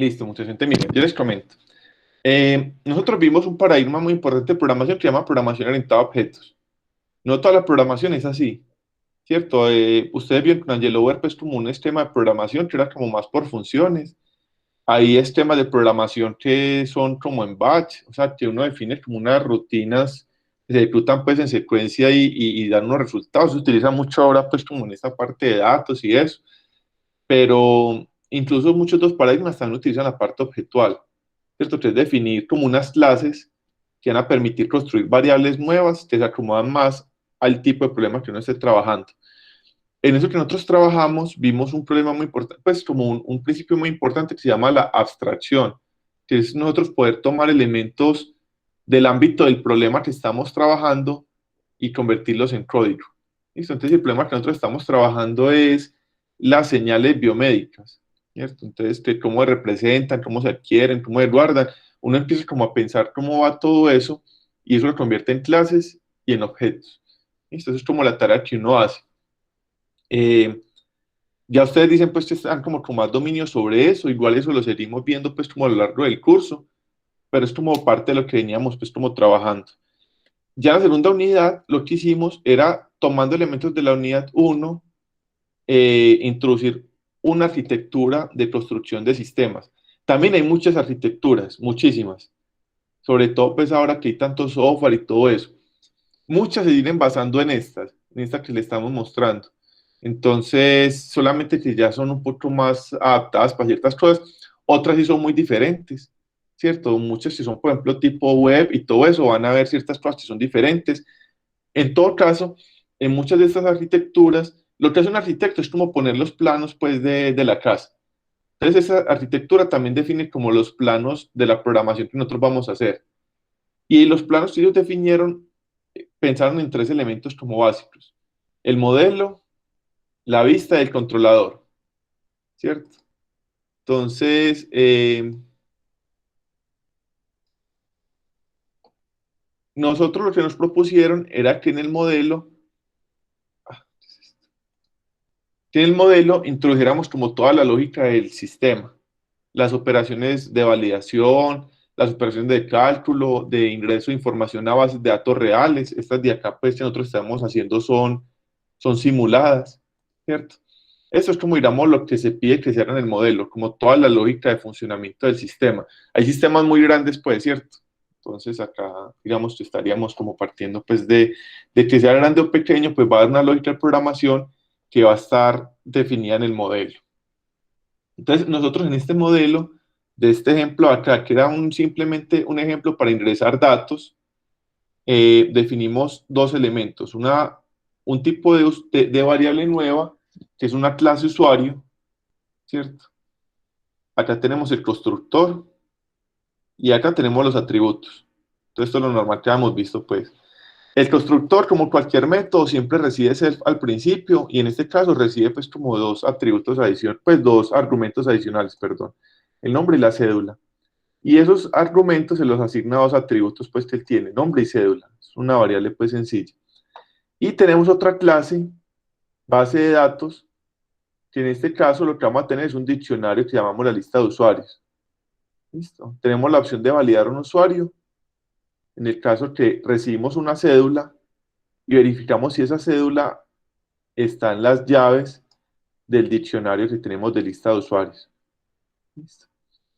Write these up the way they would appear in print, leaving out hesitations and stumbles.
Listo, mucha gente. Miren, yo les comento. Nosotros vimos un paradigma muy importante de programación que se llama programación orientada a objetos. No toda la programación es así, ¿cierto? Ustedes vieron con Angelo Web pues como un esquema de programación que era como más por funciones. Hay esquemas de programación que son como en batch, o sea, que uno define como unas rutinas que se ejecutan pues en secuencia y dan unos resultados. Se utiliza mucho ahora pues como en esta parte de datos y eso, pero incluso muchos de los paradigmas también utilizan la parte objetual, ¿cierto? Que es definir como unas clases que van a permitir construir variables nuevas que se acomodan más al tipo de problema que uno esté trabajando. En eso que nosotros trabajamos, vimos un problema muy importante, pues como un principio muy importante que se llama la abstracción, que es nosotros poder tomar elementos del ámbito del problema que estamos trabajando y convertirlos en código. ¿Listo? Entonces el problema que nosotros estamos trabajando es las señales biomédicas, ¿cierto? Entonces, que cómo se representan, cómo se adquieren, cómo se guardan. Uno empieza como a pensar cómo va todo eso y eso lo convierte en clases y en objetos. ¿Listo? Eso es como la tarea que uno hace. Eh, ya ustedes dicen pues que están como con más dominio sobre eso, igual eso lo seguimos viendo pues como a lo largo del curso, pero es como parte de lo que veníamos pues como trabajando. Ya la segunda unidad lo que hicimos era tomando elementos de la unidad uno, introducir una arquitectura de construcción de sistemas. También hay muchas arquitecturas, muchísimas, sobre todo pues ahora que hay tanto software y todo eso. Muchas se vienen basando en estas que le estamos mostrando. Entonces, solamente que ya son un poco más adaptadas para ciertas cosas, otras sí son muy diferentes, ¿cierto? Muchas sí son, por ejemplo, tipo web y todo eso, van a ver ciertas cosas que son diferentes. En todo caso, en muchas de estas arquitecturas, lo que hace un arquitecto es como poner los planos, pues, de la casa. Entonces, esa arquitectura también define como los planos de la programación que nosotros vamos a hacer. Y los planos que ellos definieron pensaron en tres elementos como básicos: el modelo, la vista y el controlador, ¿cierto? Entonces, nosotros lo que nos propusieron era que en el modelo introdujéramos como toda la lógica del sistema, las operaciones de validación, las operaciones de cálculo, de ingreso de información a bases de datos reales. Estas de acá, pues, que nosotros estamos haciendo son simuladas, ¿cierto? Eso es como, digamos, lo que se pide que se haga en el modelo, como toda la lógica de funcionamiento del sistema. Hay sistemas muy grandes, pues, ¿cierto? Entonces acá, digamos, que estaríamos como partiendo, pues, de que sea grande o pequeño, pues va a haber una lógica de programación que va a estar definida en el modelo. Entonces, nosotros en este modelo, de este ejemplo acá, que era simplemente un ejemplo para ingresar datos, definimos dos elementos: un tipo de variable nueva, que es una clase usuario, ¿cierto? Acá tenemos el constructor y acá tenemos los atributos. Entonces, esto es lo normal que hemos visto, pues. El constructor, como cualquier método, siempre recibe self al principio, y en este caso recibe pues como dos atributos adicionales, pues dos argumentos adicionales, perdón, el nombre y la cédula. Y esos argumentos se los asigna a dos atributos pues que él tiene, nombre y cédula. Es una variable pues sencilla. Y tenemos otra clase, base de datos, que en este caso lo que vamos a tener es un diccionario que llamamos la lista de usuarios. ¿Listo? Tenemos la opción de validar un usuario en el caso que recibimos una cédula y verificamos si esa cédula está en las llaves del diccionario que tenemos de lista de usuarios. ¿Listo?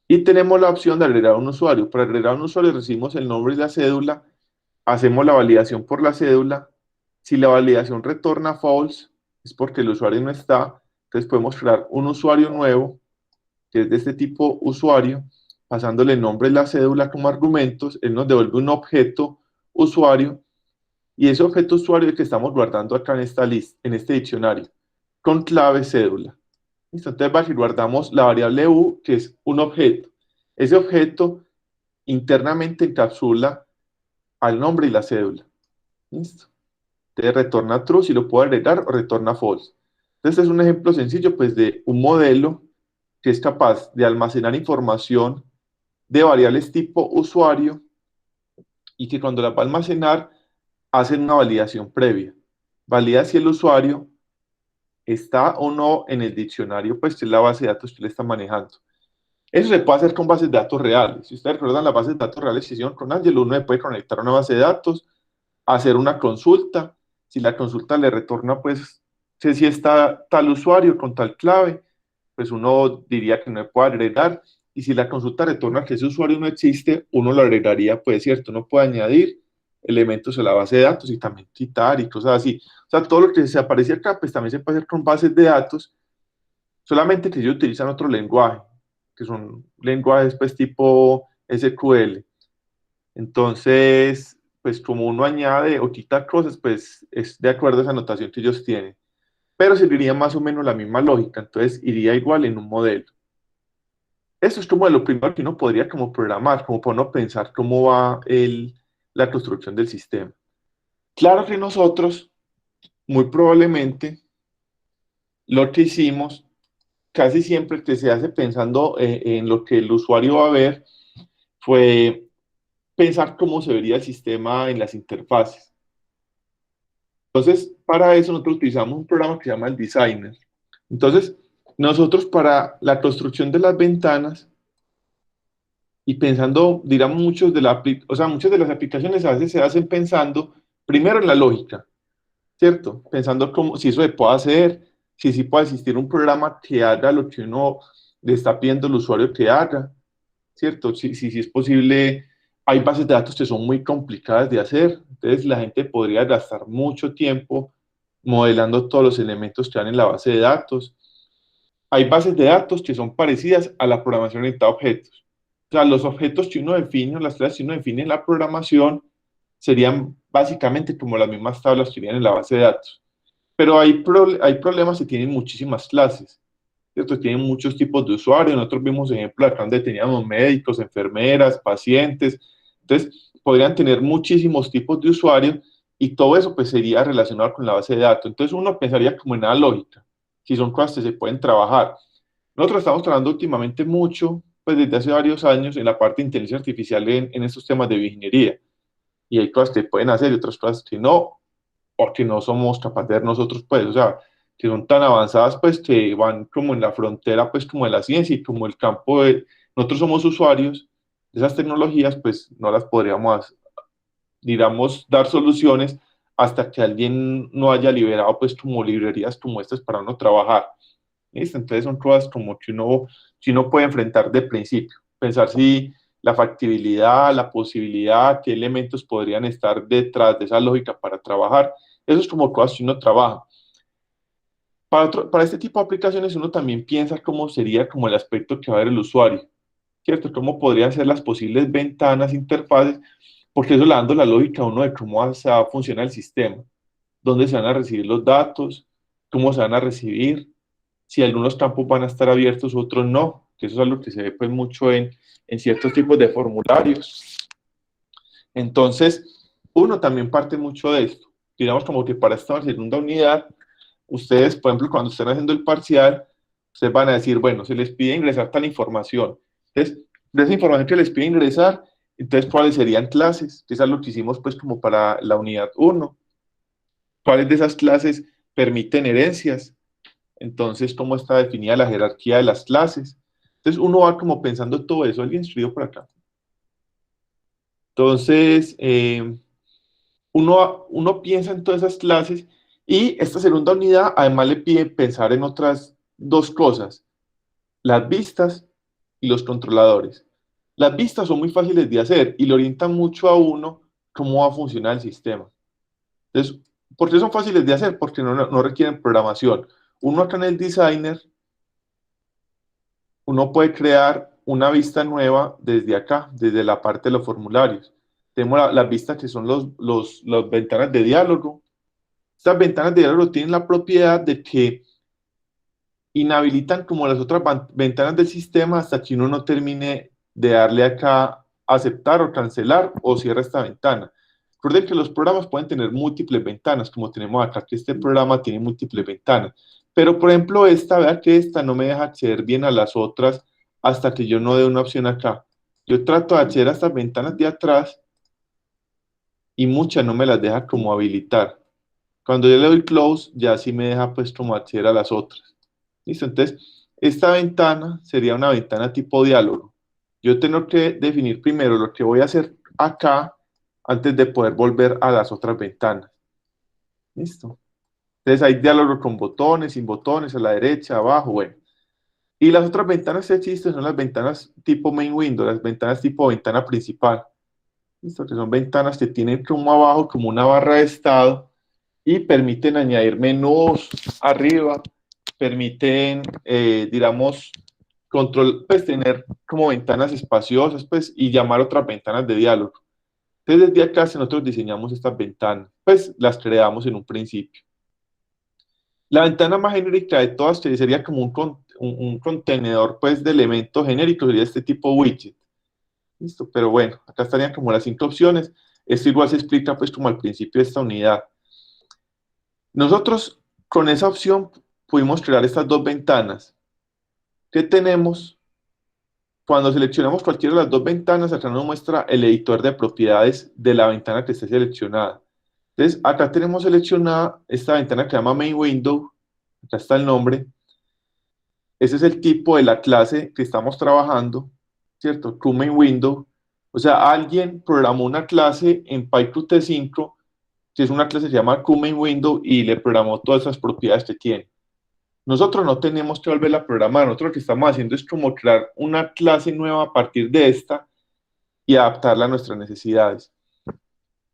Y tenemos la opción de agregar un usuario. Para agregar un usuario recibimos el nombre y la cédula, hacemos la validación por la cédula. Si la validación retorna false, es porque el usuario no está. Entonces podemos crear un usuario nuevo, que es de este tipo usuario, pasándole el nombre y la cédula como argumentos. Él nos devuelve un objeto usuario, y ese objeto usuario es el que estamos guardando acá en esta lista, en este diccionario, con clave cédula. ¿Listo? Entonces, si guardamos la variable u, que es un objeto. Ese objeto internamente encapsula al nombre y la cédula. ¿Listo? Entonces retorna true si lo puedo agregar, o retorna false. Entonces, este es un ejemplo sencillo pues de un modelo que es capaz de almacenar información de variables tipo usuario, y que cuando la va a almacenar hacen una validación previa. Valida si el usuario está o no en el diccionario, pues que es la base de datos que le está manejando. Eso se puede hacer con bases de datos reales. Si ustedes recuerdan las bases de datos reales que hicieron con Angelo, uno le puede conectar a una base de datos, hacer una consulta. Si la consulta le retorna, pues, sé si está tal usuario con tal clave, pues uno diría que no le puede agregar. Y si la consulta retorna que ese usuario no existe, uno lo agregaría, pues, cierto, uno puede añadir elementos a la base de datos y también quitar y cosas así. O sea, todo lo que se aparece acá, pues también se puede hacer con bases de datos, solamente que ellos utilizan otro lenguaje, que son lenguajes, pues, tipo SQL. Entonces, pues como uno añade o quita cosas, pues es de acuerdo a esa anotación que ellos tienen. Pero seguiría más o menos la misma lógica, entonces iría igual en un modelo. Eso es como de lo primero que uno podría como programar, como para uno pensar cómo va la construcción del sistema. Claro que nosotros, muy probablemente, lo que hicimos casi siempre que se hace pensando en lo que el usuario va a ver, fue pensar cómo se vería el sistema en las interfaces. Entonces, para eso nosotros utilizamos un programa que se llama el Designer. Entonces, nosotros para la construcción de las ventanas y pensando, digamos, o sea, muchas de las aplicaciones a veces se hacen pensando primero en la lógica, ¿cierto? Pensando cómo, si eso se puede hacer, si sí puede existir un programa que haga lo que uno le está pidiendo al usuario que haga, ¿cierto? Si es posible, hay bases de datos que son muy complicadas de hacer, entonces la gente podría gastar mucho tiempo modelando todos los elementos que van en la base de datos. Hay bases de datos que son parecidas a la programación orientada a objetos. O sea, los objetos que uno define, las clases que uno define en la programación, serían básicamente como las mismas tablas que vienen en la base de datos. Pero hay problemas que tienen muchísimas clases, ¿cierto? Tienen muchos tipos de usuarios. Nosotros vimos ejemplos acá donde teníamos médicos, enfermeras, pacientes. Entonces, podrían tener muchísimos tipos de usuarios y todo eso pues sería relacionado con la base de datos. Entonces, uno pensaría como en la lógica, si son cosas que se pueden trabajar. Nosotros estamos trabajando últimamente mucho, pues desde hace varios años, en la parte de inteligencia artificial en estos temas de bioingeniería. Y hay cosas que pueden hacer y otras cosas que no, porque no somos capaces de ver nosotros, pues, o sea, que son tan avanzadas, pues, que van como en la frontera, pues, como de la ciencia y como el campo de, nosotros somos usuarios de esas tecnologías, pues, no las podríamos, digamos, dar soluciones hasta que alguien no haya liberado, pues, como librerías como estas para uno trabajar. ¿Listo? Entonces son cosas como que uno puede enfrentar de principio, pensar si la factibilidad, la posibilidad, qué elementos podrían estar detrás de esa lógica para trabajar. Eso es como cosas que uno trabaja. Para este tipo de aplicaciones uno también piensa cómo sería como el aspecto que va a ver el usuario, ¿cierto? Cómo podrían ser las posibles ventanas, interfaces, porque eso le dando la lógica a uno de cómo se va a funcionar el sistema, dónde se van a recibir los datos, cómo se van a recibir, si algunos campos van a estar abiertos, otros no, que eso es algo que se ve pues mucho en ciertos tipos de formularios. Entonces, uno también parte mucho de esto. Digamos como que para esta segunda unidad, ustedes, por ejemplo, cuando estén haciendo el parcial, ustedes van a decir, bueno, se les pide ingresar tal información. Entonces, de esa información que les pide ingresar, entonces, ¿cuáles serían clases? Que es algo que hicimos pues como para la unidad uno. ¿Cuáles de esas clases permiten herencias? Entonces, ¿cómo está definida la jerarquía de las clases? Entonces, uno va como pensando todo eso. ¿Alguien escribió por acá? Entonces, uno piensa en todas esas clases y esta segunda unidad además le pide pensar en otras dos cosas, las vistas y los controladores. Las vistas son muy fáciles de hacer y le orientan mucho a uno cómo va a funcionar el sistema. Entonces, ¿por qué son fáciles de hacer? Porque no requieren programación. Uno acá en el Designer, uno puede crear una vista nueva desde acá, desde la parte de los formularios. Tenemos las vistas que son las ventanas de diálogo. Estas ventanas de diálogo tienen la propiedad de que inhabilitan como las otras ventanas del sistema hasta que uno no termine de darle acá aceptar o cancelar o cierra esta ventana. Recuerden que los programas pueden tener múltiples ventanas, como tenemos acá, que este programa tiene múltiples ventanas. Pero, por ejemplo, vea que esta no me deja acceder bien a las otras hasta que yo no dé una opción acá. Yo trato de acceder a estas ventanas de atrás y muchas no me las deja como habilitar. Cuando yo le doy close, ya sí me deja pues como acceder a las otras. ¿Listo? Entonces, Esta ventana sería una ventana tipo diálogo. Yo tengo que definir primero lo que voy a hacer acá antes de poder volver a las otras ventanas. ¿Listo? Entonces hay diálogo con botones, sin botones, a la derecha, abajo, bueno. Y las otras ventanas que existen son las ventanas tipo main window, las ventanas tipo ventana principal. ¿Listo? Que son ventanas que tienen como abajo como una barra de estado y permiten añadir menús arriba, permiten, digamos, control, pues tener como ventanas espaciosas, pues, y llamar otras ventanas de diálogo. Entonces, desde acá, si nosotros diseñamos estas ventanas, pues las creamos en un principio. La ventana más genérica de todas sería como un contenedor, pues, de elementos genéricos, sería este tipo widget. ¿Listo? Pero bueno, acá estarían como las 5 opciones. Esto igual se explica, pues, como al principio de esta unidad. Nosotros con esa opción pudimos crear estas dos ventanas. ¿Qué tenemos? Cuando seleccionamos cualquiera de las dos ventanas, acá nos muestra el editor de propiedades de la ventana que esté seleccionada. Entonces, acá tenemos seleccionada esta ventana que se llama Main Window. Acá está el nombre. Ese es el tipo de la clase que estamos trabajando, ¿cierto? Main Window. O sea, alguien programó una clase en PyQt5, que es una clase que se llama Main Window, y le programó todas esas propiedades que tiene. Nosotros no tenemos que volverla a programar, nosotros lo que estamos haciendo es como crear una clase nueva a partir de esta y adaptarla a nuestras necesidades.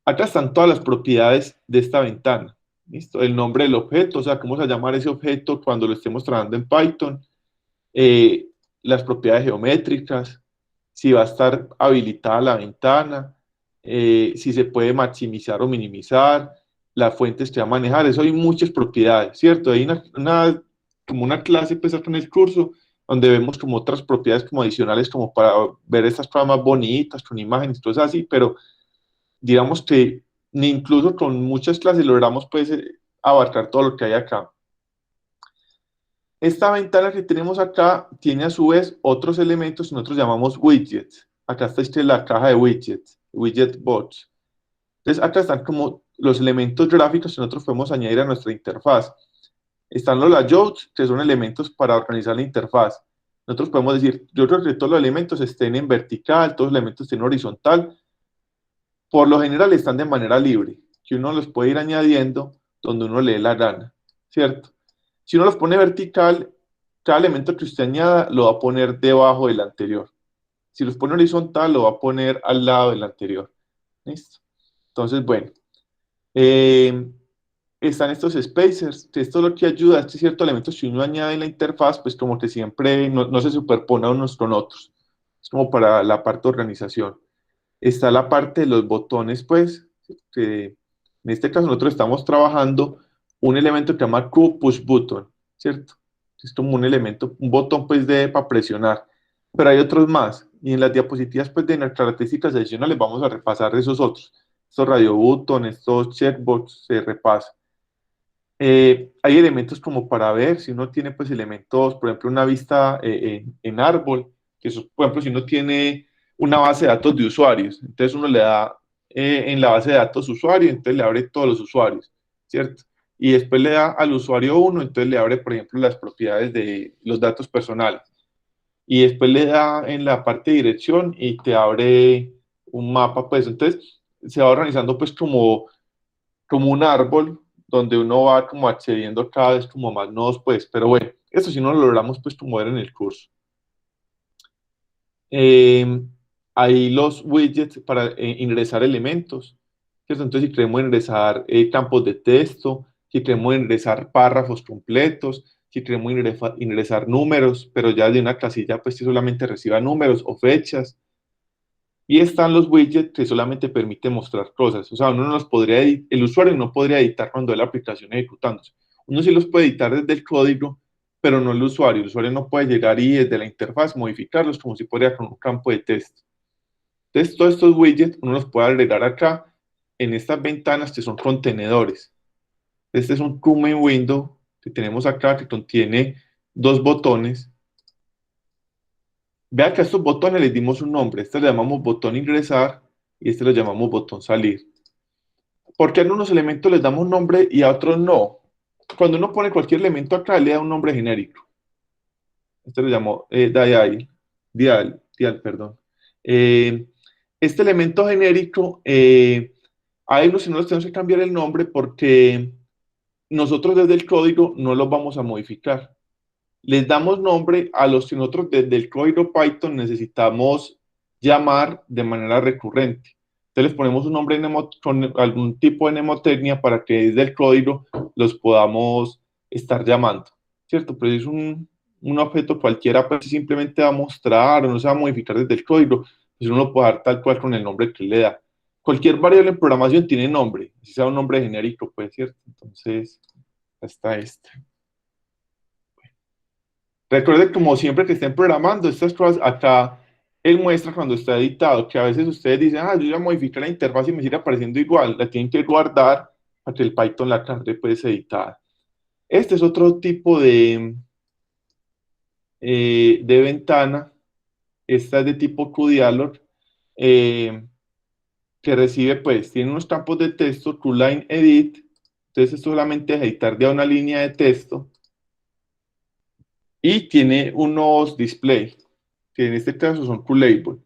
Acá están todas las propiedades de esta ventana. ¿Listo? El nombre del objeto, o sea, cómo se va a llamar ese objeto cuando lo estemos trabajando en Python, eh, las propiedades geométricas, si va a estar habilitada la ventana, si se puede maximizar o minimizar, las fuentes que va a manejar, eso hay muchas propiedades, ¿cierto? Hay como una clase pues acá en el curso donde vemos como otras propiedades como adicionales como para ver estas cosas más bonitas, con imágenes, cosas así, pero digamos que ni incluso con muchas clases logramos pues abarcar todo lo que hay acá. Esta ventana que tenemos acá tiene a su vez otros elementos que nosotros llamamos widgets. Acá está la caja de widgets, widget box. Entonces acá están como los elementos gráficos que nosotros podemos añadir a nuestra interfaz. Están los layouts, que son elementos para organizar la interfaz. Nosotros podemos decir, yo creo que todos los elementos estén en vertical, todos los elementos estén en horizontal. Por lo general están de manera libre, que uno los puede ir añadiendo donde uno le dé la gana, ¿cierto? Si uno los pone vertical, cada elemento que usted añada lo va a poner debajo del anterior. Si los pone horizontal, lo va a poner al lado del anterior. ¿Listo? Entonces, bueno, eh, están estos spacers, que esto es lo que ayuda a este cierto elemento que uno añade en la interfaz, pues como que siempre no se superpone unos con otros. Es como para la parte de organización. Está la parte de los botones, pues, que en este caso nosotros estamos trabajando un elemento que se llama Q Push Button, ¿cierto? Es como un elemento, un botón, pues, para presionar. Pero hay otros más. Y en las diapositivas, pues, de nuestras características adicionales vamos a repasar esos otros. Estos radio button, estos checkbox, se repasa. Hay elementos como para ver, si uno tiene pues elementos, por ejemplo, una vista en árbol, que eso, por ejemplo, si uno tiene una base de datos de usuarios, entonces uno le da en la base de datos usuario, entonces le abre todos los usuarios, ¿cierto? Y después le da al usuario uno, entonces le abre, por ejemplo, las propiedades de los datos personales. Y después le da en la parte de dirección y te abre un mapa, pues entonces se va organizando pues como un árbol donde uno va como accediendo cada vez como más nodos, pues, pero bueno, eso sí no lo logramos pues como ver en el curso. Eh, Hay los widgets para ingresar elementos, ¿cierto? Entonces si queremos ingresar campos de texto, si queremos ingresar párrafos completos, si queremos ingresar números, pero ya de una casilla pues que solamente reciba números o fechas, y están los widgets que solamente permiten mostrar cosas. O sea, uno no los podría el usuario no podría editar cuando ve la aplicación ejecutándose. Uno sí los puede editar desde el código, pero no el usuario. El usuario no puede llegar y desde la interfaz modificarlos como si fuera con un campo de texto. Entonces, todos estos widgets uno los puede agregar acá en estas ventanas que son contenedores. Este es un main window que tenemos acá que contiene dos botones. Vea que a estos botones les dimos un nombre. Este le llamamos botón ingresar y este lo llamamos botón salir. ¿Por qué a unos elementos les damos nombre y a otros no? Cuando uno pone cualquier elemento acá, le da un nombre genérico. Este lo llamó dial, perdón. Eh, este elemento genérico, a ellos si no les tenemos que cambiar el nombre porque nosotros desde el código no los vamos a modificar. Les damos nombre a los que nosotros desde el código Python necesitamos llamar de manera recurrente. Entonces les ponemos un nombre con algún tipo de mnemotecnia para que desde el código los podamos estar llamando, ¿cierto? Pero si es un objeto cualquiera, pues simplemente va a mostrar o no se va a modificar desde el código, pues uno lo puede dar tal cual con el nombre que le da. Cualquier variable en programación tiene nombre, si sea un nombre genérico, pues, ¿cierto? Entonces, hasta este. Recuerde, como siempre que estén programando estas cosas, acá él muestra cuando está editado, que a veces ustedes dicen, ah, yo ya modifiqué la interfaz y me sigue apareciendo igual, la tienen que guardar para que el Python la cargue pues editada. Este es otro tipo de ventana, esta es de tipo QDialog, eh, que recibe pues, tiene unos campos de texto, QLine Edit, entonces esto solamente es editar de una línea de texto, y tiene unos display, que en este caso son QLabel.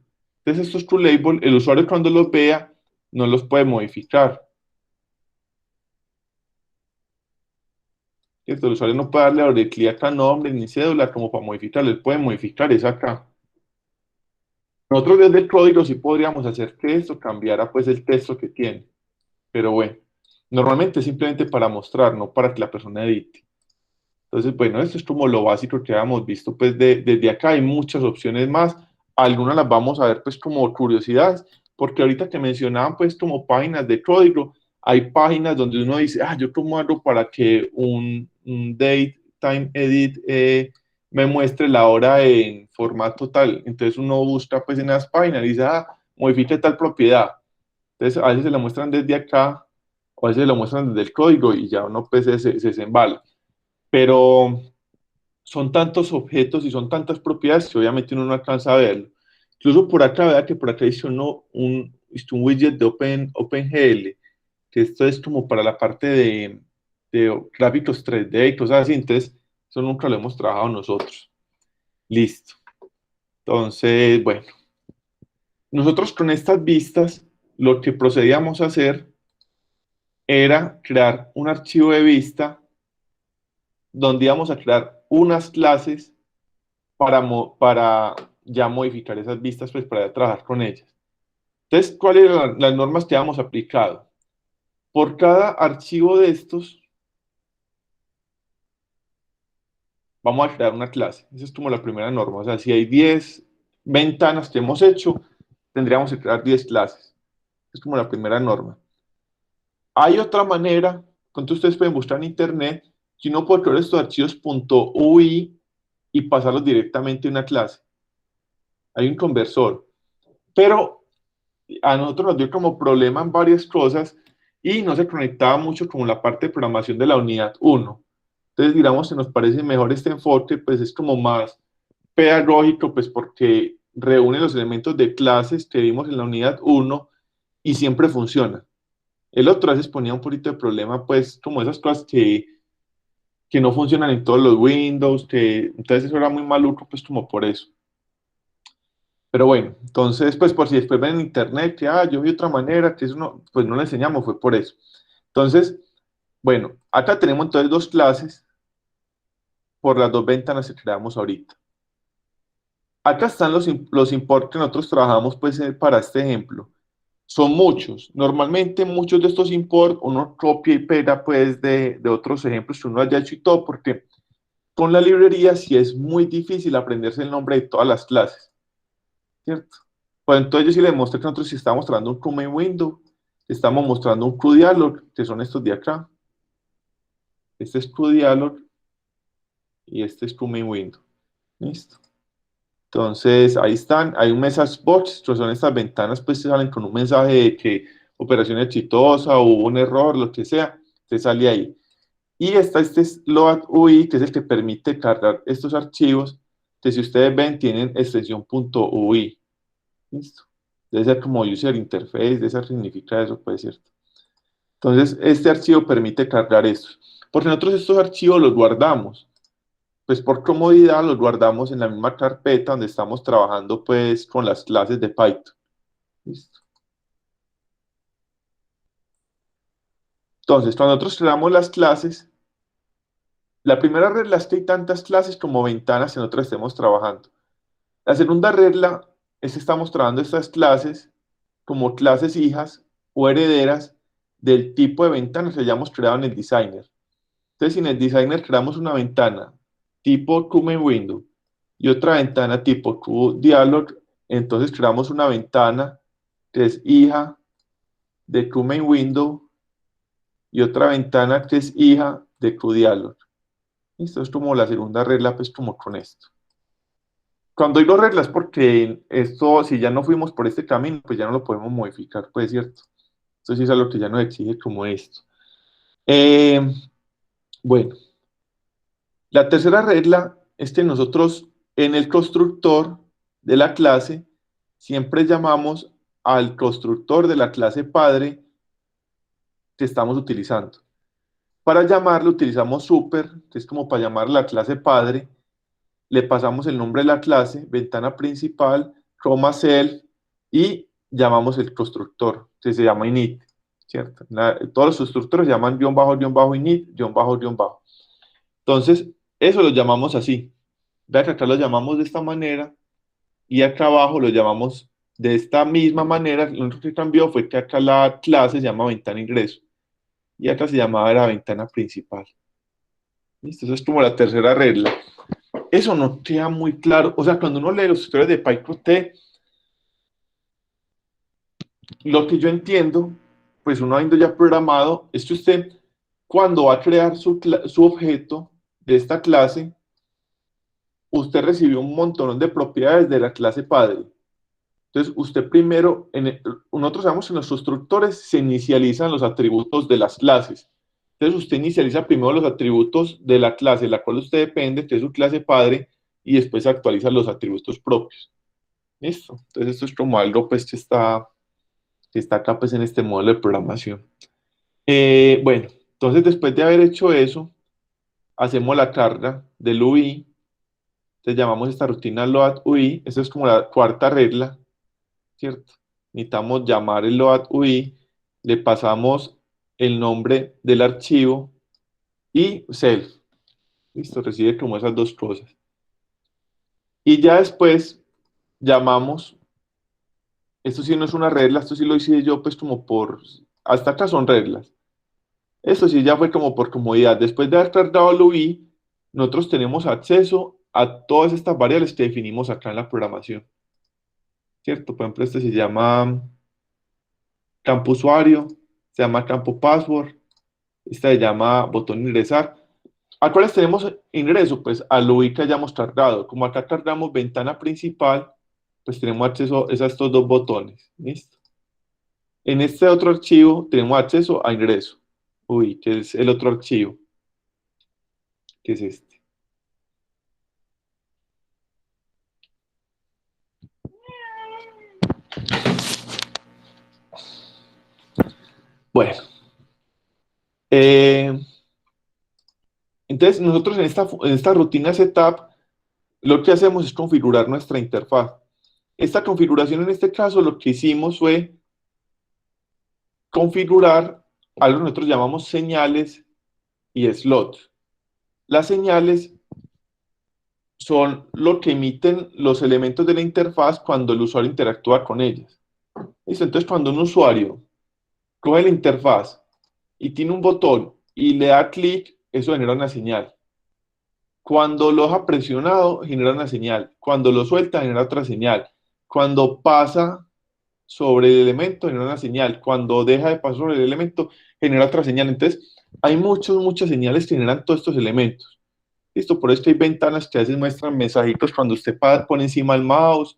Entonces estos QLabel, el usuario cuando los vea, no los puede modificar. ¿Cierto? El usuario no puede darle doble clic acá, nombre ni cédula como para modificarlo, él puede modificar es acá. Nosotros desde el código sí podríamos hacer que esto cambiara pues el texto que tiene, pero bueno, normalmente es simplemente para mostrar, no para que la persona edite. Entonces, bueno, esto es como lo básico que habíamos visto, pues desde acá hay muchas opciones más, algunas las vamos a ver pues como curiosidades, porque ahorita que mencionaban pues como páginas de código, hay páginas donde uno dice, ah, yo cómo hago para que un date time edit me muestre la hora en formato tal, entonces uno busca pues en las páginas y dice, ah, modifique tal propiedad, entonces a veces se la muestran desde acá, o a veces se lo muestran desde el código y ya uno pues se embala, pero son tantos objetos y son tantas propiedades que obviamente uno no alcanza a verlo. Incluso por acá, vea que por acá hizo un widget de OpenGL, que esto es como para la parte de gráficos 3D y cosas así, entonces eso nunca lo hemos trabajado nosotros. Listo. Entonces, bueno, nosotros con estas vistas, lo que procedíamos a hacer era crear un archivo de vista donde íbamos a crear unas clases para ya modificar esas vistas, pues para ya trabajar con ellas. Entonces, ¿cuáles eran las normas que habíamos aplicado? Por cada archivo de estos, vamos a crear una clase. Esa es como la primera norma. O sea, si hay 10 ventanas que hemos hecho, tendríamos que crear 10 clases. Es como la primera norma. Hay otra manera, cuando ustedes pueden buscar en internet, que uno puede crear estos archivos .ui y pasarlos directamente a una clase. Hay un conversor. Pero a nosotros nos dio como problema en varias cosas y no se conectaba mucho con la parte de programación de la unidad 1. Entonces, digamos, se nos parece mejor este enfoque, pues es como más pedagógico, pues porque reúne los elementos de clases que vimos en la unidad 1 y siempre funciona. El otro a veces ponía un poquito de problema, pues como esas cosas que no funcionan en todos los Windows, que entonces eso era muy maluco, pues como por eso. Pero bueno, entonces, pues por si después ven en internet que, ah, yo vi otra manera, que eso no, pues no le enseñamos, fue por eso. Entonces, bueno, acá tenemos entonces dos clases por las dos ventanas que creamos ahorita. Acá están los imports que nosotros trabajamos pues para este ejemplo. Son muchos. Normalmente muchos de estos imports uno copia y pega pues de otros ejemplos que uno haya hecho y todo, porque con la librería sí es muy difícil aprenderse el nombre de todas las clases, ¿cierto? Pues entonces yo sí le mostré que nosotros sí estamos mostrando un command window, estamos mostrando un QDialog, que son estos de acá. Este es QDialog y este es command window. Listo. Entonces ahí están, hay un message box, que son estas ventanas pues que salen con un mensaje de que operación exitosa o hubo un error, lo que sea, te sale ahí. Y está este es load.ui, que es el que permite cargar estos archivos, que si ustedes ven tienen extensión .ui. Listo. Debe ser como user interface, debe ser significa eso, puede ser. Entonces, este archivo permite cargar estos. Porque nosotros estos archivos los guardamos. pues por comodidad los guardamos en la misma carpeta donde estamos trabajando pues con las clases de Python. ¿Listo? Entonces, cuando nosotros creamos las clases, la primera regla es que hay tantas clases como ventanas en otras estemos trabajando. La segunda regla es que estamos trabajando estas clases como clases hijas o herederas del tipo de ventanas que hayamos creado en el Designer. Entonces, si en el Designer creamos una ventana tipo QMainWindow y otra ventana tipo QDialog, entonces creamos una ventana que es hija de QMainWindow y otra ventana que es hija de QDialog. Esto es como la segunda regla, pues como con esto. Cuando digo reglas, porque esto, si ya no fuimos por este camino, pues ya no lo podemos modificar, pues cierto. Esto sí es algo que ya nos exige como esto. Eh, bueno, la tercera regla es que nosotros en el constructor de la clase siempre llamamos al constructor de la clase padre que estamos utilizando. Para llamarlo utilizamos super, que es como para llamar la clase padre, le pasamos el nombre de la clase, ventana principal, coma self y llamamos el constructor, que se llama init, ¿cierto? Todos los constructores se llaman guión bajo, guión bajo, init, guión bajo, guión bajo. Entonces, eso lo llamamos así. Vea que acá lo llamamos de esta manera y acá abajo lo llamamos de esta misma manera. Lo único que cambió fue que acá la clase se llama ventana ingreso y acá se llamaba la ventana principal. ¿Listo? Eso es como la tercera regla. Eso no queda muy claro. O sea, cuando uno lee los tutoriales de PyQt, lo que yo entiendo, pues uno habiendo ya programado, es que usted, cuando va a crear su objeto de esta clase, usted recibió un montón de propiedades de la clase padre. Entonces, usted primero, nosotros sabemos que en los constructores se inicializan los atributos de las clases. Entonces, usted inicializa primero los atributos de la clase, la cual usted depende, que es su clase padre, y después actualiza los atributos propios. ¿Listo? Entonces, esto es como algo pues, que está acá pues, en este modelo de programación. Bueno, entonces, después de haber hecho eso, hacemos la carga del UI. Entonces, llamamos esta rutina load UI. Esa es como la cuarta regla, ¿cierto? Necesitamos llamar el load UI, le pasamos el nombre del archivo y self. Listo, recibe como esas dos cosas. Y ya después llamamos, esto sí no es una regla, esto sí lo hice yo pues como hasta acá son reglas. Esto sí ya fue como por comodidad. Después de haber cargado el UI, nosotros tenemos acceso a todas estas variables que definimos acá en la programación, ¿cierto? Por ejemplo, este se llama campo usuario, se llama campo password, esta se llama botón ingresar. ¿A cuáles tenemos ingreso? Pues al UI que hayamos cargado. Como acá cargamos ventana principal, pues tenemos acceso a estos dos botones. ¿Listo? En este otro archivo tenemos acceso a ingreso. UI, que es el otro archivo, que es este. Bueno, eh, entonces nosotros en esta rutina setup lo que hacemos es configurar nuestra interfaz. Esta configuración en este caso lo que hicimos fue configurar algo que nosotros llamamos señales y slots. Las señales son lo que emiten los elementos de la interfaz cuando el usuario interactúa con ellas. ¿Listo? Entonces, cuando un usuario coge la interfaz y tiene un botón y le da clic, eso genera una señal. Cuando lo deja presionado, genera una señal. Cuando lo suelta, genera otra señal. Cuando pasa sobre el elemento, genera una señal. Cuando deja de pasar sobre el elemento, genera otra señal. Entonces, hay muchas señales que generan todos estos elementos. Listo, por esto hay ventanas que a veces muestran mensajitos cuando usted pone encima el mouse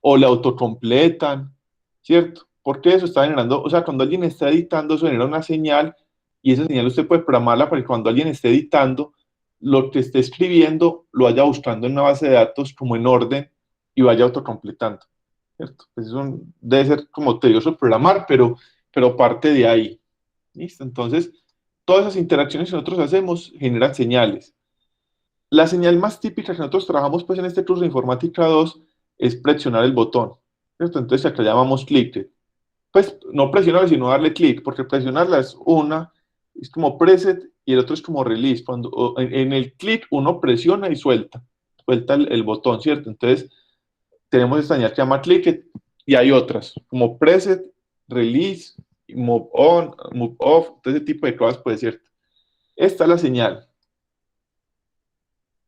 o le autocompletan, ¿cierto? Porque eso está generando, o sea, cuando alguien está editando, eso genera una señal y esa señal usted puede programarla para que cuando alguien esté editando, lo que esté escribiendo lo vaya buscando en una base de datos como en orden y vaya autocompletando, ¿cierto? Pues eso debe ser como tedioso programar, pero parte de ahí, ¿listo? Entonces, todas esas interacciones que nosotros hacemos generan señales. La señal más típica que nosotros trabajamos pues en este curso de Informática 2 es presionar el botón, ¿cierto? Entonces acá llamamos clic. Pues no presionarla, sino darle clic, porque presionarla es como preset y el otro es como release. En el clic uno presiona y suelta el botón, ¿cierto? Entonces tenemos esta señal que se llama click y hay otras, como preset, release, move on, move off, todo ese tipo de cosas puede ser. Esta es la señal.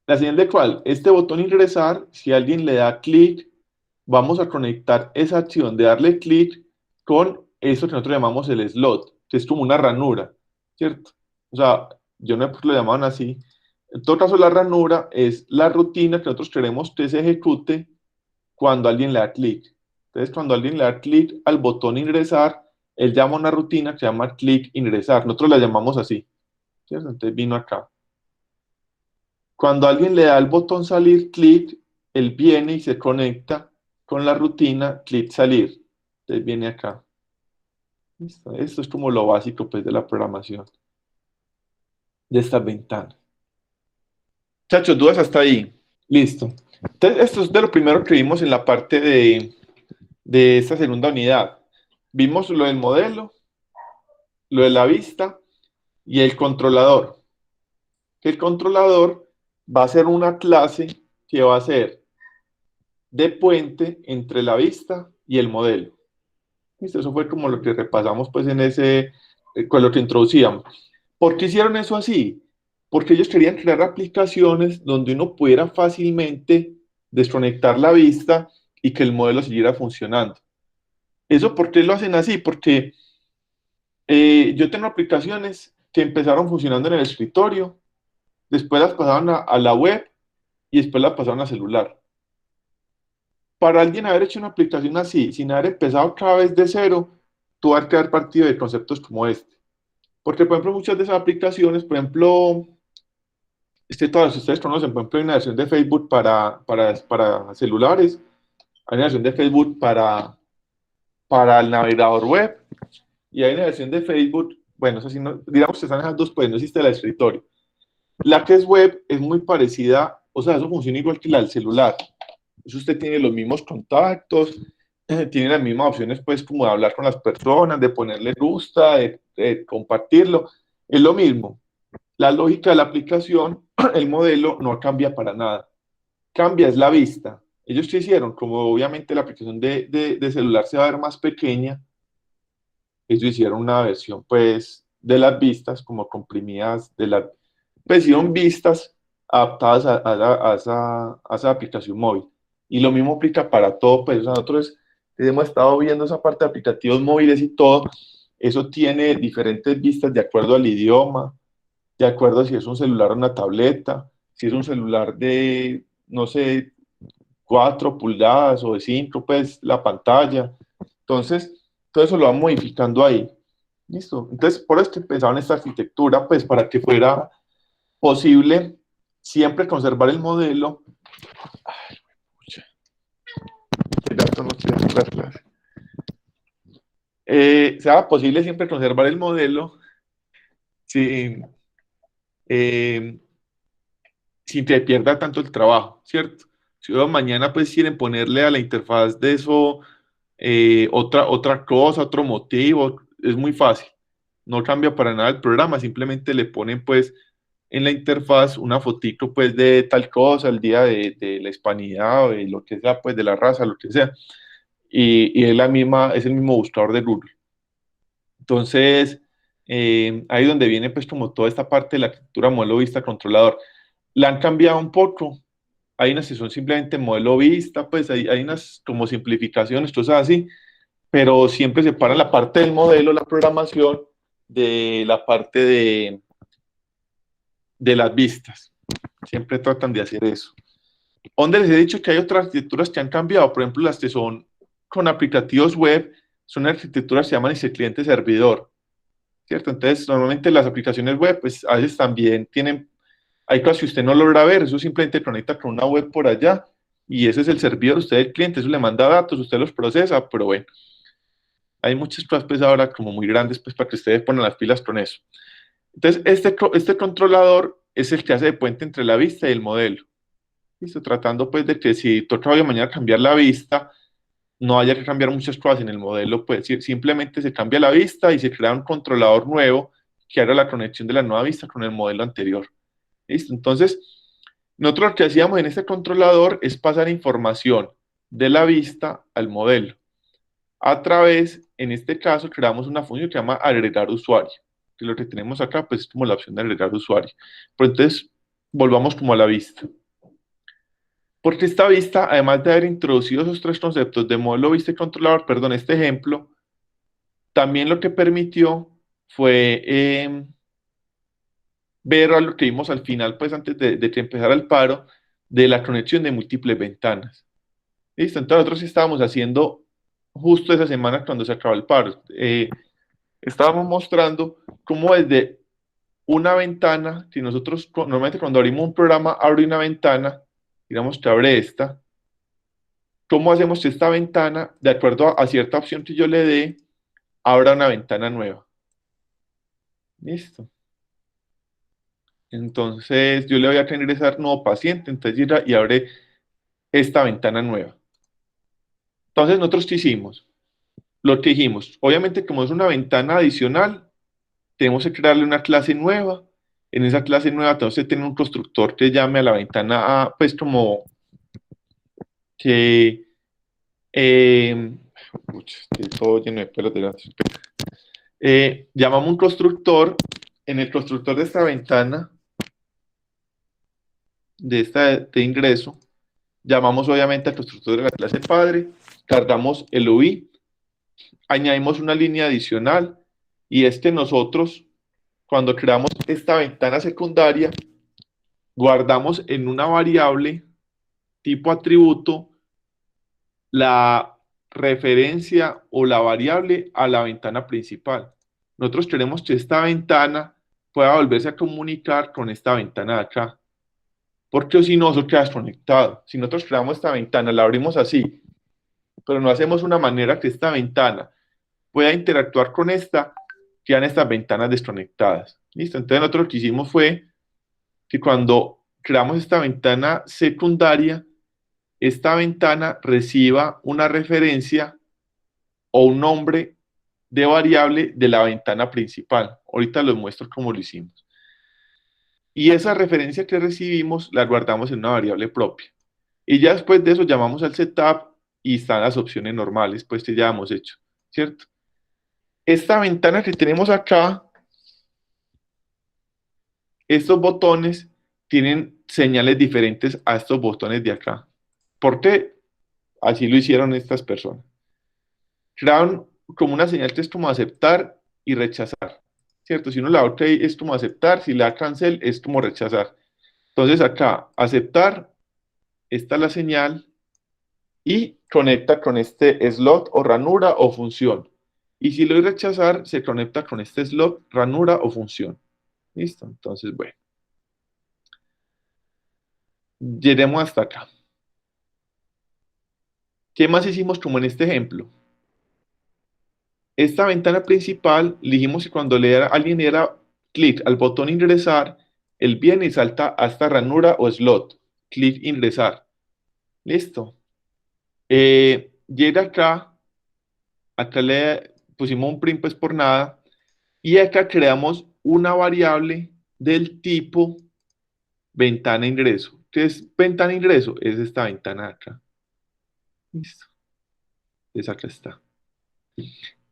¿La señal de cuál? Este botón ingresar, si alguien le da clic, vamos a conectar esa acción de darle clic con eso que nosotros llamamos el slot, que es como una ranura, ¿cierto? O sea, yo no lo llamaban así. En todo caso, la ranura es la rutina que nosotros queremos que se ejecute cuando alguien le da clic. Entonces, cuando alguien le da clic al botón ingresar, él llama una rutina que se llama clic ingresar. Nosotros la llamamos así, ¿cierto? Entonces vino acá. Cuando alguien le da el botón salir, clic, él viene y se conecta con la rutina clic salir. Entonces viene acá. ¿Listo? Esto es como lo básico pues, de la programación de estas ventanas. Chachos, dudas hasta ahí. Listo. Entonces, esto es de lo primero que vimos en la parte de esta segunda unidad. Vimos lo del modelo, lo de la vista y el controlador. Que el controlador va a ser una clase que va a ser de puente entre la vista y el modelo. ¿Listo? Eso fue como lo que repasamos pues en con lo que introducíamos. ¿Por qué hicieron eso así? Porque ellos querían crear aplicaciones donde uno pudiera fácilmente desconectar la vista y que el modelo siguiera funcionando. ¿Eso por qué lo hacen así? Porque yo tengo aplicaciones que empezaron funcionando en el escritorio, después las pasaron a la web y después las pasaron a celular. Para alguien haber hecho una aplicación así, sin haber empezado cada vez de cero, tuvo que haber partido de conceptos como este. Porque, por ejemplo, muchas de esas aplicaciones, por ejemplo, todas ustedes conocen, por ejemplo, hay una versión de Facebook para celulares, hay una versión de Facebook para el navegador web y hay una versión de Facebook, bueno, eso sí no, digamos que están esas dos, pues no existe la de escritorio. La que es web es muy parecida, o sea, eso funciona igual que la del celular. Eso usted tiene los mismos contactos, tiene las mismas opciones, pues, como de hablar con las personas, de ponerle gusta, de compartirlo. Es lo mismo. La lógica de la aplicación, el modelo no cambia para nada. Cambia es la vista. Ellos qué hicieron, como obviamente la aplicación de celular se va a ver más pequeña, ellos hicieron una versión, pues, de las vistas, como comprimidas, pues, hicieron vistas adaptadas a esa aplicación móvil. Y lo mismo aplica para todo, pues, o sea, nosotros hemos estado viendo esa parte de aplicativos móviles y todo, eso tiene diferentes vistas de acuerdo al idioma, de acuerdo a si es un celular o una tableta, si es un celular de, no sé, 4 pulgadas o de 5 pues la pantalla. Entonces, todo eso lo va modificando ahí. ¿Listo? Entonces, por eso que pensaban esta arquitectura, pues para que fuera posible siempre conservar el modelo. Ay, pucha, este gato no quiere hacer la clase. Sea posible siempre conservar el modelo sin, eh, sin que pierda tanto el trabajo, ¿cierto? Si mañana pues quieren ponerle a la interfaz de eso otra cosa, otro motivo, es muy fácil. No cambia para nada el programa, simplemente le ponen pues en la interfaz una fotito pues de tal cosa, el día de la hispanidad o de lo que sea, pues de la raza, lo que sea. Y es el mismo buscador de Google. Entonces, ahí donde viene pues como toda esta parte de la arquitectura modelo vista controlador. La han cambiado un poco. Hay unas que son simplemente modelo vista, pues hay unas como simplificaciones, cosas así, pero siempre separan la parte del modelo, la programación, de la parte de las vistas. Siempre tratan de hacer eso. Donde les he dicho que hay otras arquitecturas que han cambiado, por ejemplo, las que son con aplicativos web, son arquitecturas que se llaman cliente-servidor, ¿cierto? Entonces, normalmente las aplicaciones web, pues a veces también hay cosas que usted no logra ver, eso simplemente conecta con una web por allá y ese es el servidor, usted el cliente, eso le manda datos, usted los procesa, pero bueno, hay muchas cosas pues ahora como muy grandes pues para que ustedes pongan las pilas con eso. Entonces, este controlador es el que hace de puente entre la vista y el modelo. ¿Listo? Tratando pues de que si toca hoy o mañana cambiar la vista, no haya que cambiar muchas cosas en el modelo, pues simplemente se cambia la vista y se crea un controlador nuevo que haga la conexión de la nueva vista con el modelo anterior. ¿Listo? Entonces, nosotros lo que hacíamos en este controlador es pasar información de la vista al modelo. A través, en este caso, creamos una función que se llama agregar usuario. Que lo que tenemos acá, pues es como la opción de agregar usuario. Pero entonces, volvamos como a la vista. Porque esta vista, además de haber introducido esos tres conceptos de modelo, vista y controlador, perdón, este ejemplo, también lo que permitió fue ver a lo que vimos al final, pues antes de que empezara el paro, de la conexión de múltiples ventanas. ¿Listo? Entonces nosotros estábamos haciendo justo esa semana cuando se acaba el paro. Estábamos mostrando cómo desde una ventana, si nosotros normalmente cuando abrimos un programa abre una ventana, digamos que abre esta, ¿cómo hacemos que esta ventana, de acuerdo a cierta opción que yo le dé, abra una ventana nueva? Listo. Entonces yo le voy a ingresar nuevo paciente, entonces llega y abre esta ventana nueva. Entonces nosotros ¿qué hicimos? Lo que dijimos, obviamente como es una ventana adicional, tenemos que crearle una clase nueva. En esa clase nueva tenemos que tener un constructor que llame a la ventana A, pues como que... estoy todo lleno de pelos de gato. Llamamos un constructor. En el constructor de esta ventana, de ingreso, llamamos obviamente al constructor de la clase padre, cargamos el UI, añadimos una línea adicional y es que nosotros, cuando creamos esta ventana secundaria, guardamos en una variable tipo atributo la referencia o la variable a la ventana principal. Nosotros queremos que esta ventana pueda volverse a comunicar con esta ventana de acá. Porque si no, eso queda desconectado. Si nosotros creamos esta ventana, la abrimos así, pero no hacemos una manera que esta ventana pueda interactuar con esta, quedan estas ventanas desconectadas. ¿Listo? Entonces nosotros lo que hicimos fue que cuando creamos esta ventana secundaria, esta ventana reciba una referencia o un nombre de variable de la ventana principal. Ahorita les muestro cómo lo hicimos. Y esa referencia que recibimos la guardamos en una variable propia. Y ya después de eso llamamos al setup y están las opciones normales, pues que ya hemos hecho, ¿cierto? Esta ventana que tenemos acá, estos botones tienen señales diferentes a estos botones de acá. ¿Por qué? Así lo hicieron estas personas. Crearon como una señal que es como aceptar y rechazar, ¿cierto? Si uno le da OK es como aceptar, si le da cancel es como rechazar. Entonces acá, aceptar, esta es la señal y conecta con este slot o ranura o función. Y si lo doy rechazar, se conecta con este slot, ranura o función. ¿Listo? Entonces, bueno. Lleguemos hasta acá. ¿Qué más hicimos como en este ejemplo? Esta ventana principal, dijimos que cuando alguien le diera clic al botón ingresar, él viene y salta a esta ranura o slot. Clic ingresar. Listo. Llega acá le pusimos un print pues por nada, y acá creamos una variable del tipo ventana ingreso. ¿Qué es ventana ingreso? Es esta ventana de acá. Listo. Entonces acá está.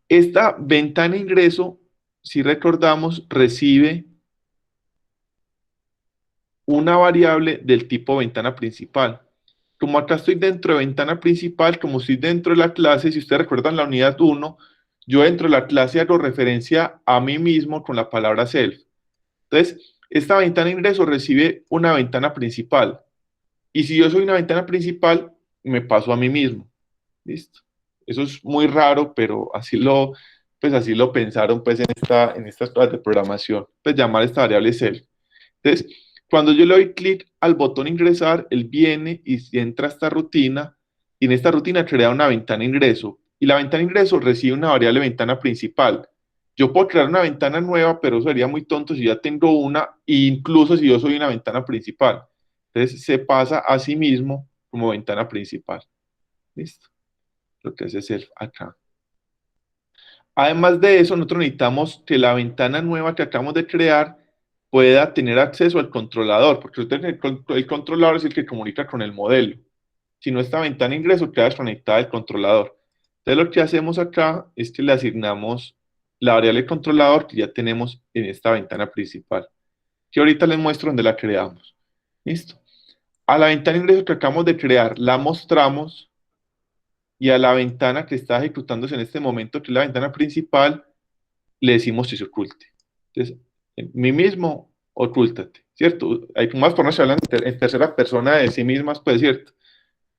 Esta ventana ingreso, si recordamos, recibe una variable del tipo ventana principal. Como acá estoy dentro de ventana principal, como estoy dentro de la clase, si ustedes recuerdan la unidad 1, yo dentro de la clase hago referencia a mí mismo con la palabra self. Entonces, esta ventana ingreso recibe una ventana principal. Y si yo soy una ventana principal, me paso a mí mismo. ¿Listo? Eso es muy raro, pero así lo pensaron pues, en estas cosas de programación. Pues llamar esta variable self. Entonces, cuando yo le doy clic al botón ingresar, él viene y entra a esta rutina, y en esta rutina crea una ventana ingreso. Y la ventana ingreso recibe una variable ventana principal. Yo puedo crear una ventana nueva, pero eso sería muy tonto si ya tengo una, incluso si yo soy una ventana principal. Entonces se pasa a sí mismo como ventana principal. ¿Listo? Lo que hace self acá. Además de eso, nosotros necesitamos que la ventana nueva que acabamos de crear pueda tener acceso al controlador, porque el controlador es el que comunica con el modelo. Si no, esta ventana de ingreso queda desconectada del controlador. Entonces, lo que hacemos acá es que le asignamos la variable controlador que ya tenemos en esta ventana principal, que ahorita les muestro dónde la creamos. ¿Listo? A la ventana de ingreso que acabamos de crear la mostramos y a la ventana que está ejecutándose en este momento, que es la ventana principal, le decimos que se oculte. Entonces, en mí mismo, ocúltate, ¿cierto? Hay más formas que hablan en tercera persona de sí mismas, pues, ¿cierto?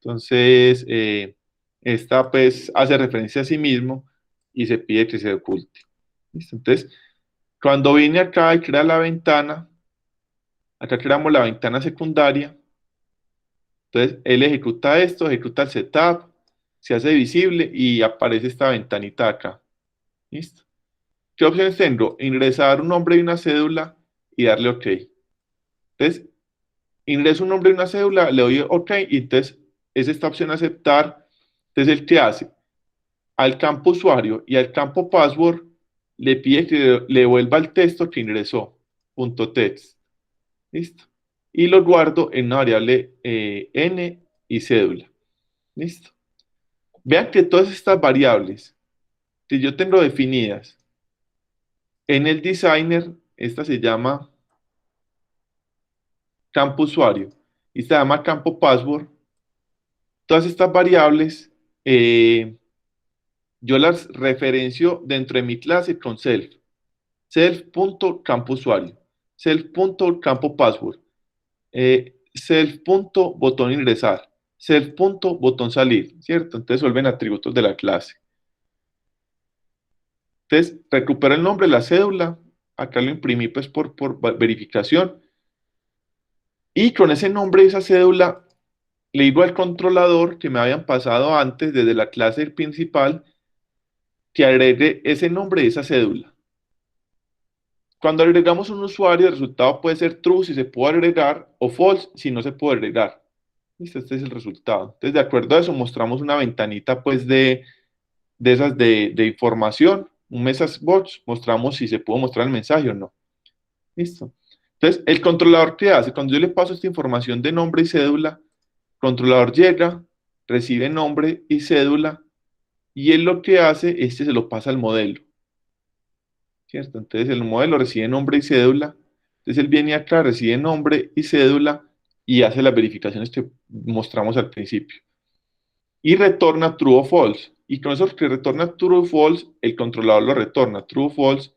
Entonces, esta pues hace referencia a sí mismo y se pide que se oculte. ¿Listo? Entonces, cuando vine acá y crea la ventana, acá creamos la ventana secundaria, entonces él ejecuta esto, ejecuta el setup, se hace visible y aparece esta ventanita acá. ¿Listo? ¿Qué opciones tengo? Ingresar un nombre y una cédula y darle OK. Entonces, ingreso un nombre y una cédula, le doy OK y entonces es esta opción aceptar. Entonces, ¿el qué hace? Al campo usuario y al campo password le pide que le devuelva el texto que ingresó, punto text. ¿Listo? Y lo guardo en una variable n y cédula. ¿Listo? Vean que todas estas variables que yo tengo definidas en el designer, esta se llama campo usuario y se llama campo password. Todas estas variables yo las referencio dentro de mi clase con self. Self.campo-usuario, self.campo-password, self.botón ingresar, self.botón salir, ¿cierto? Entonces vuelven atributos de la clase. Entonces recupero el nombre, la cédula, acá lo imprimí pues por verificación, y con ese nombre y esa cédula le digo al controlador que me habían pasado antes desde la clase principal que agregue ese nombre y esa cédula. Cuando agregamos un usuario, el resultado puede ser true si se puede agregar o false si no se puede agregar. ¿Listo? Este es el resultado. Entonces, de acuerdo a eso, mostramos una ventanita pues de esas de información, un message box, mostramos si se puede mostrar el mensaje o no. ¿Listo? Entonces, el controlador, ¿qué hace? Cuando yo le paso esta información de nombre y cédula, el controlador llega, recibe nombre y cédula, y él lo que hace es que se lo pasa al modelo. ¿Cierto? Entonces el modelo recibe nombre y cédula, entonces él viene acá, recibe nombre y cédula y hace las verificaciones que mostramos al principio. Y retorna true o false. Y con eso que retorna true o false, el controlador lo retorna true o false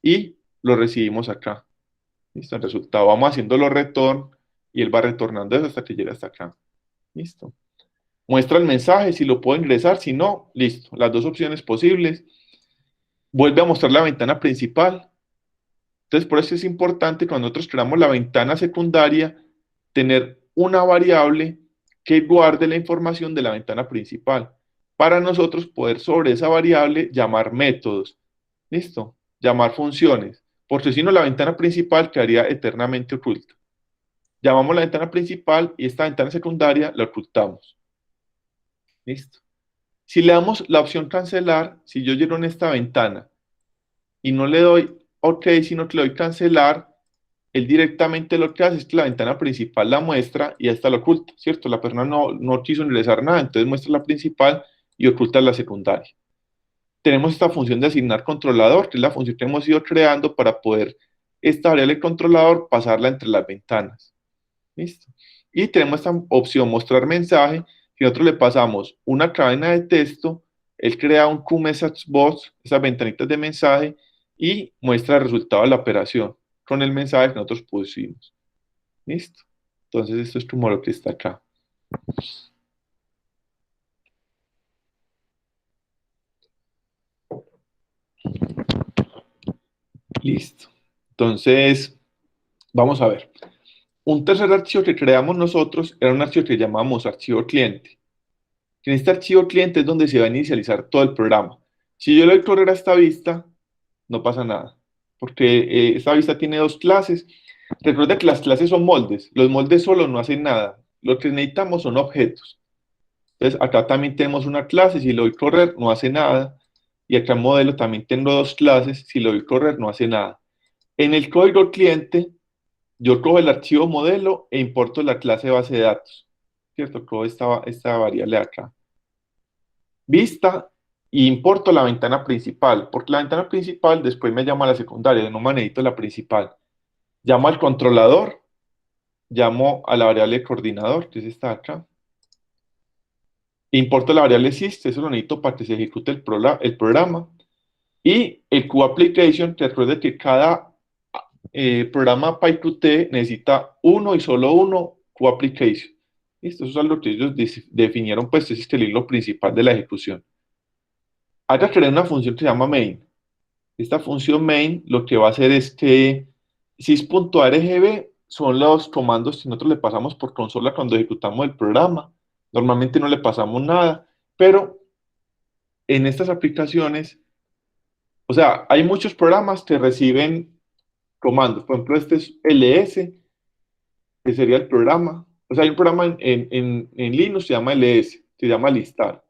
y lo recibimos acá. ¿Listo? El resultado vamos haciendo los return y él va retornando eso hasta que llega hasta acá. ¿Listo? Muestra el mensaje, si lo puedo ingresar, si no, listo. Las dos opciones posibles. Vuelve a mostrar la ventana principal. Entonces, por eso es importante cuando nosotros creamos la ventana secundaria, tener una variable que guarde la información de la ventana principal, para nosotros poder sobre esa variable llamar métodos, ¿listo? Llamar funciones, porque si no la ventana principal quedaría eternamente oculta. Llamamos la ventana principal y esta ventana secundaria la ocultamos, ¿listo? Si le damos la opción cancelar, si yo llego en esta ventana y no le doy OK, sino que le doy cancelar, él directamente lo que hace es que la ventana principal la muestra y esta la oculta, ¿cierto? La persona no quiso ingresar nada, entonces muestra la principal y oculta la secundaria. Tenemos esta función de asignar controlador, que es la función que hemos ido creando para poder esta variable controlador pasarla entre las ventanas. ¿Listo? Y tenemos esta opción mostrar mensaje, que nosotros le pasamos una cadena de texto, él crea un QMessageBox, esas ventanitas de mensaje, y muestra el resultado de la operación con el mensaje que nosotros pusimos. ¿Listo? Entonces esto es como lo que está acá. Listo. Entonces, vamos a ver. Un tercer archivo que creamos nosotros era un archivo que llamamos archivo cliente. En este archivo cliente es donde se va a inicializar todo el programa. Si yo le doy correr a esta vista, no pasa nada, porque esta vista tiene dos clases. Recuerda que las clases son moldes, los moldes solo no hacen nada, lo que necesitamos son objetos. Entonces acá también tenemos una clase, si lo doy correr no hace nada, y acá en modelo también tengo dos clases, si lo doy correr no hace nada. En el código cliente, yo cojo el archivo modelo e importo la clase base de datos, ¿cierto? Cojo esta variable de acá. Vista y importo la ventana principal, porque la ventana principal después me llama a la secundaria, no me necesito la principal. Llamo al controlador, llamo a la variable coordinador, que es esta de acá. Importo la variable syst, eso lo necesito para que se ejecute el programa. Y el QApplication, te recuerda que cada programa PyQt necesita uno y solo uno QApplication. Esto es algo que ellos definieron, pues ese es el hilo principal de la ejecución. Acá creé una función que se llama main. Esta función main lo que va a hacer es que sys.argb son los comandos que nosotros le pasamos por consola cuando ejecutamos el programa. Normalmente no le pasamos nada, pero en estas aplicaciones, o sea, hay muchos programas que reciben comandos. Por ejemplo, este es ls, que sería el programa. O sea, hay un programa en Linux que se llama ls, se llama listar.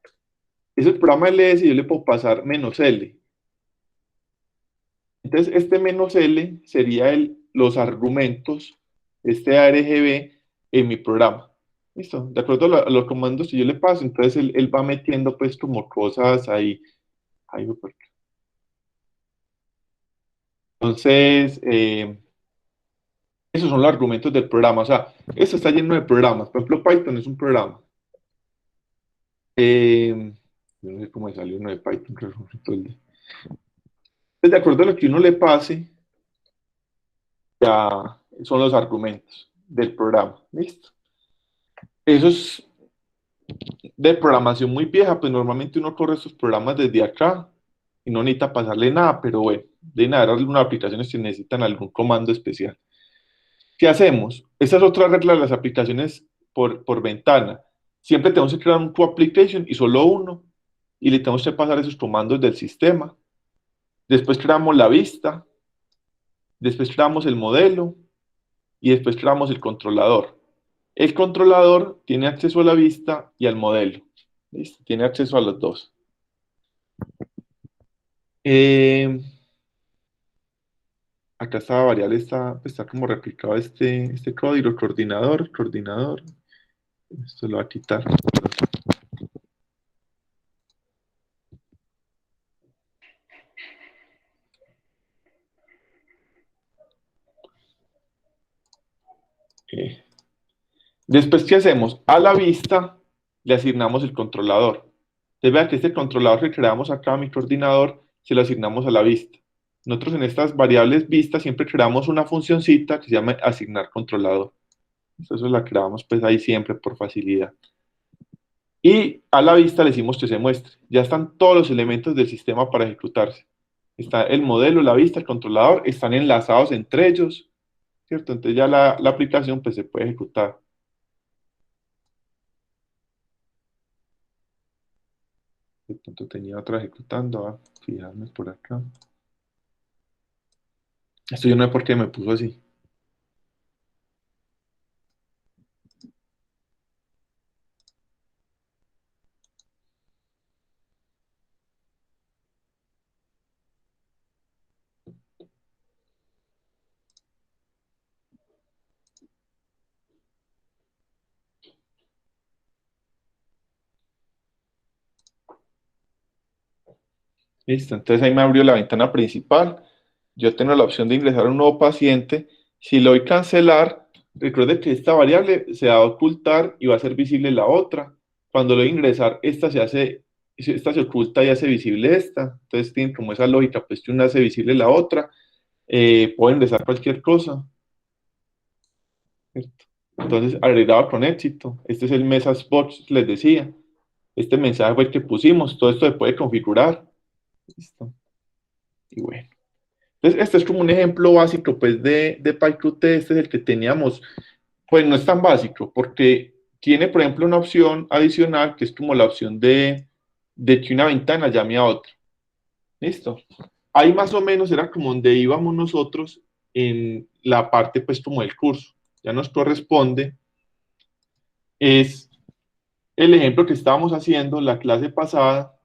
Ese programa ls yo le puedo pasar "-l". Entonces, este "-l" sería los argumentos, este argb en mi programa. ¿Listo? De acuerdo a los comandos que yo le paso, entonces él va metiendo pues como cosas ahí. Entonces, esos son los argumentos del programa. O sea, esto está lleno de programas. Por ejemplo, Python es un programa. Yo no sé cómo sale uno de Python. Entonces, de acuerdo a lo que uno le pase, ya son los argumentos del programa. ¿Listo? Eso es de programación muy vieja, pues normalmente uno corre estos programas desde acá y no necesita pasarle nada, pero bueno, deben haber algunas aplicaciones que necesitan algún comando especial. ¿Qué hacemos? Esta es otra regla de las aplicaciones por ventana. Siempre tenemos que crear un QApplication y solo uno, y le tenemos que pasar esos comandos del sistema. Después creamos la vista, después creamos el modelo y después creamos el controlador. El controlador tiene acceso a la vista y al modelo. ¿Listo? Tiene acceso a los dos. Acá esta variable está como replicado este código, coordinador. Esto lo va a quitar. Eh, Después, ¿qué hacemos? A la vista le asignamos el controlador. Entonces, vean que este controlador que creamos acá, mi coordinador, se lo asignamos a la vista. Nosotros en estas variables vistas siempre creamos una funcioncita que se llama asignar controlador. Eso la creamos pues ahí siempre por facilidad. Y a la vista le decimos que se muestre. Ya están todos los elementos del sistema para ejecutarse. Está el modelo, la vista, el controlador, están enlazados entre ellos, ¿cierto? Entonces ya la aplicación pues se puede ejecutar. De pronto tenía otra ejecutando, a fijarme por acá. Esto yo no sé por qué me puso así. Listo, entonces ahí me abrió la ventana principal. Yo tengo la opción de ingresar a un nuevo paciente. Si le doy cancelar, recuerde que esta variable se va a ocultar y va a ser visible la otra. Cuando le doy ingresar, esta se oculta y hace visible esta. Entonces tienen como esa lógica, pues que una hace visible la otra. Puedo ingresar cualquier cosa. ¿Cierto? Entonces, agregado con éxito. Este es el message box, les decía. Este mensaje fue el que pusimos. Todo esto se puede configurar. Listo. Y bueno. Entonces, este es como un ejemplo básico, pues, de PyQt. Este es el que teníamos. Pues no es tan básico, porque tiene, por ejemplo, una opción adicional, que es como la opción de que una ventana llame a otra. ¿Listo? Ahí más o menos era como donde íbamos nosotros en la parte pues como del curso. Ya nos corresponde, es el ejemplo que estábamos haciendo la clase pasada.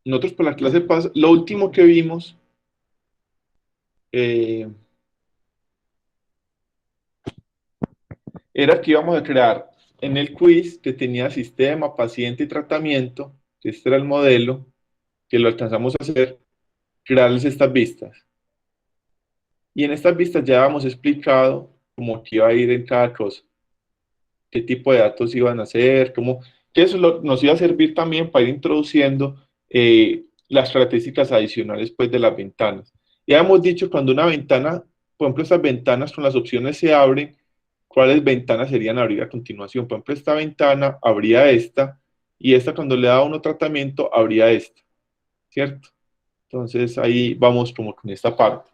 Nosotros por la clase pasada, lo último que vimos, eh, era que íbamos a crear en el quiz que tenía sistema, paciente y tratamiento, que este era el modelo, que lo alcanzamos a hacer, crearles estas vistas. Y en estas vistas ya habíamos explicado cómo que iba a ir en cada cosa, qué tipo de datos iban a ser, cómo, que eso nos iba a servir también para ir introduciendo las características adicionales pues, de las ventanas. Ya hemos dicho cuando una ventana, por ejemplo, estas ventanas con las opciones se abren, ¿cuáles ventanas serían abrir a continuación? Por ejemplo, esta ventana abría esta y esta cuando le da uno tratamiento abría esta, ¿cierto? Entonces ahí vamos como con esta parte.